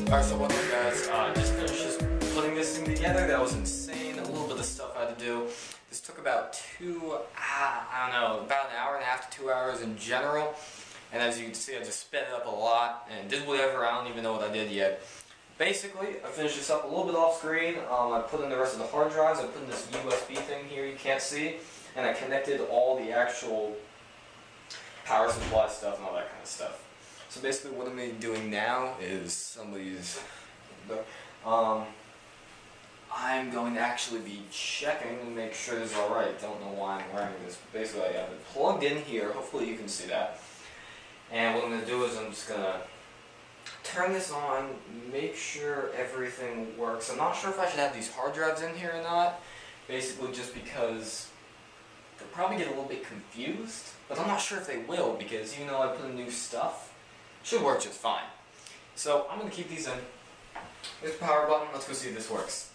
Alright, so what's up guys? Just finished putting this thing together. That was insane. A little bit of stuff I had to do. This took about about an hour and a half to 2 hours in general. And as you can see, I just sped it up a lot and did whatever. I don't even know what I did yet. Basically, I finished this up a little bit off screen. I put in the rest of the hard drives. I put in this USB thing here you can't see. And I connected all the actual power supply stuff and all that kind of stuff. So basically what I'm doing now is I'm going to actually be checking and make sure this is alright. Don't know why I'm wearing this. Basically I have it plugged in here. Hopefully you can see that. And what I'm going to do is I'm just going to turn this on, make sure everything works. I'm not sure if I should have these hard drives in here or not. Basically just because they'll probably get a little bit confused. But I'm not sure if they will because even though I put in new stuff, it should work just fine. So I'm going to keep these in. There's the power button. Let's go see if this works.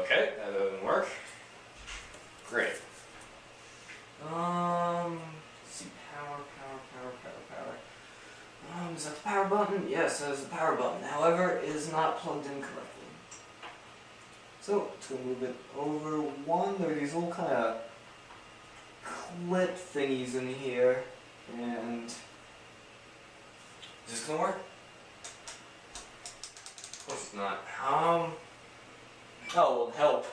Okay, that doesn't work. Great. Let's see, power. Is that the power button? Yes, that is the power button. However, it is not plugged in correctly. So, let's go move it over one. There are these little kind of clip thingies in here. And is this gonna work? Of course it's not. Oh, it would help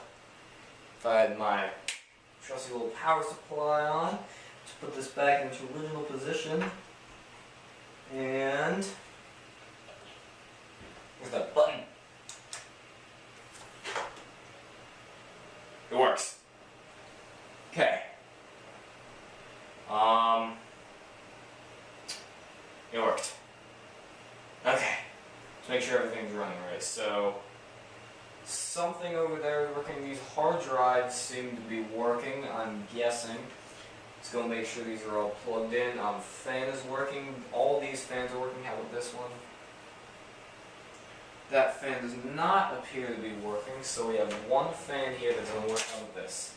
if I had my trusty little power supply on. Let's put this back into original position. And where's that button? It works. Okay. It worked. Okay. Let's make sure everything's running right. So something over there is working. These hard drives seem to be working, I'm guessing. Just gonna make sure these are all plugged in. Fan is working. All these fans are working. How about this one? That fan does not appear to be working, so we have one fan here that doesn't work. How about this?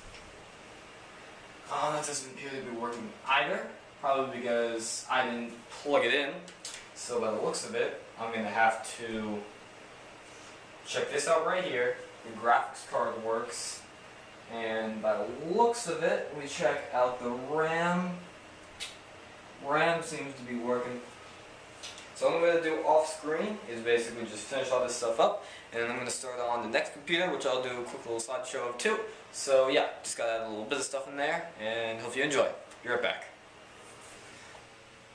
That doesn't appear to be working either. Probably because I didn't plug it in. So by the looks of it, I'm going to have to check this out right here. The graphics card works. And by the looks of it, we check out the RAM. RAM seems to be working. So what I'm going to do off screen is basically just finish all this stuff up, and then I'm going to start on the next computer, which I'll do a quick little slideshow of too. So yeah, just got to add a little bit of stuff in there, and hope you enjoy. Be right back.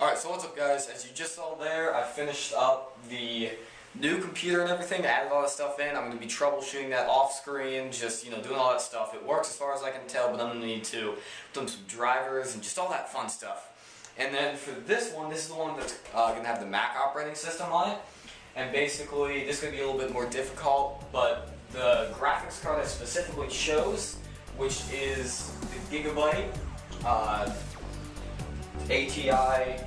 Alright, so what's up guys? As you just saw there, I finished up the new computer and everything, added all that stuff in. I'm going to be troubleshooting that off screen, just doing all that stuff. It works as far as I can tell, but I'm going to need to put in some drivers and just all that fun stuff. And then for this one, this is the one that's going to have the Mac operating system on it. And basically, this is going to be a little bit more difficult, but the graphics card I specifically chose, which is the Gigabyte ATI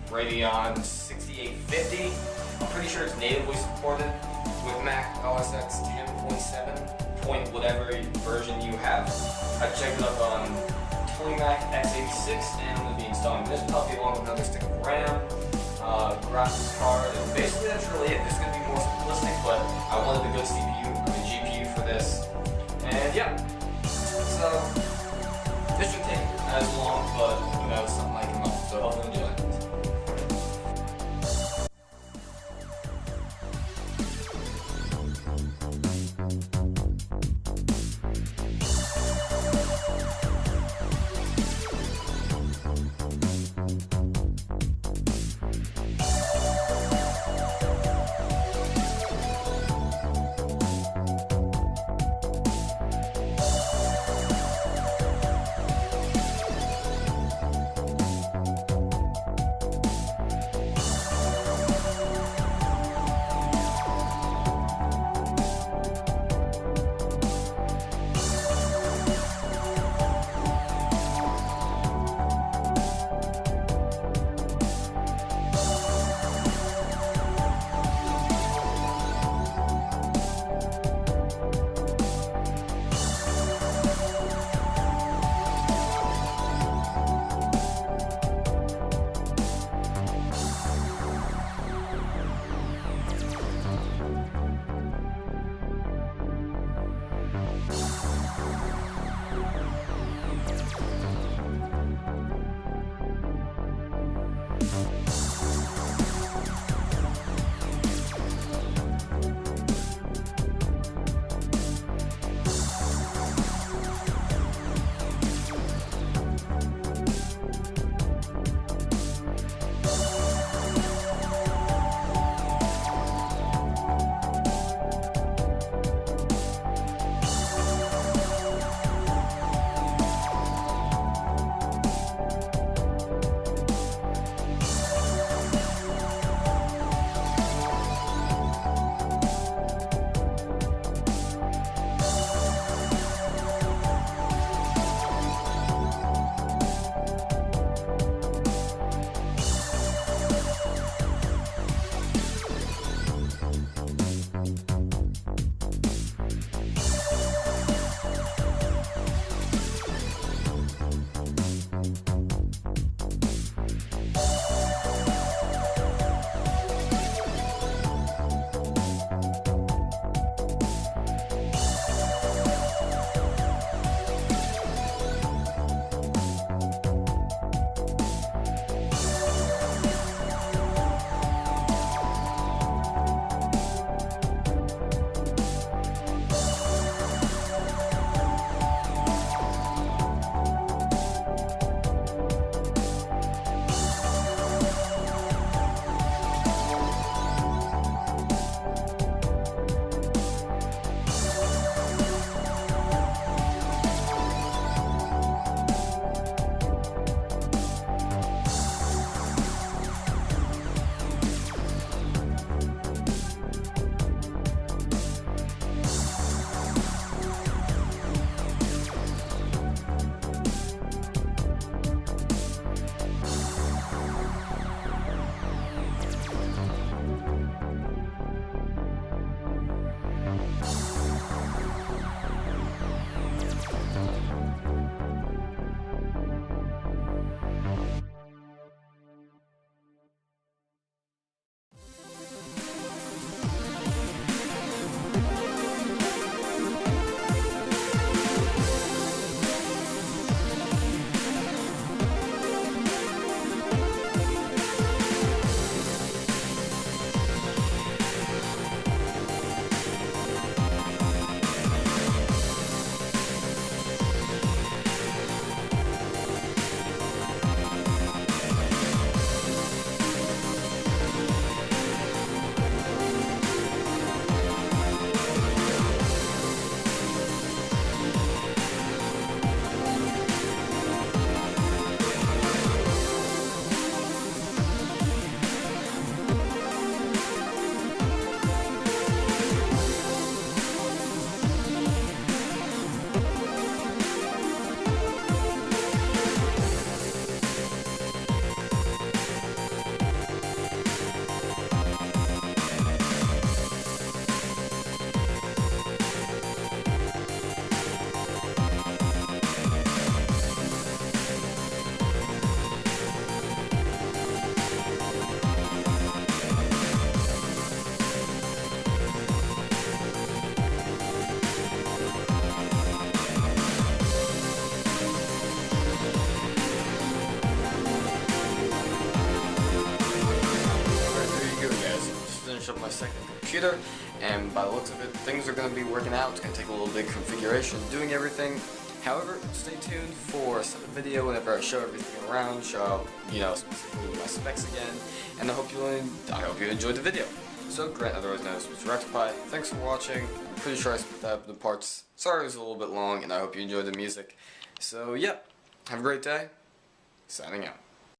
Radeon 6850. I'm pretty sure it's natively supported with Mac OS X 10.7, point whatever version you have. I checked it up on Mac x86, and I'm going to be installing this puppy along with another stick of RAM, graphics card, and basically that's really it. This is going to be more simplistic, but I wanted a good GPU for this, and yeah, so this should take as long, but something like a month, so hopefully enjoy it. my second computer, and by the looks of it, things are going to be working out. It's going to take a little bit of configuration, doing everything. However, stay tuned for a separate video whenever I show everything around, show, specifically my specs again, and I hope you enjoyed the video. So, Grant, otherwise known as Mr. Rectify, thanks for watching. I'm pretty sure I split up the parts. Sorry it was a little bit long, and I hope you enjoyed the music. So, yep, have a great day. Signing out.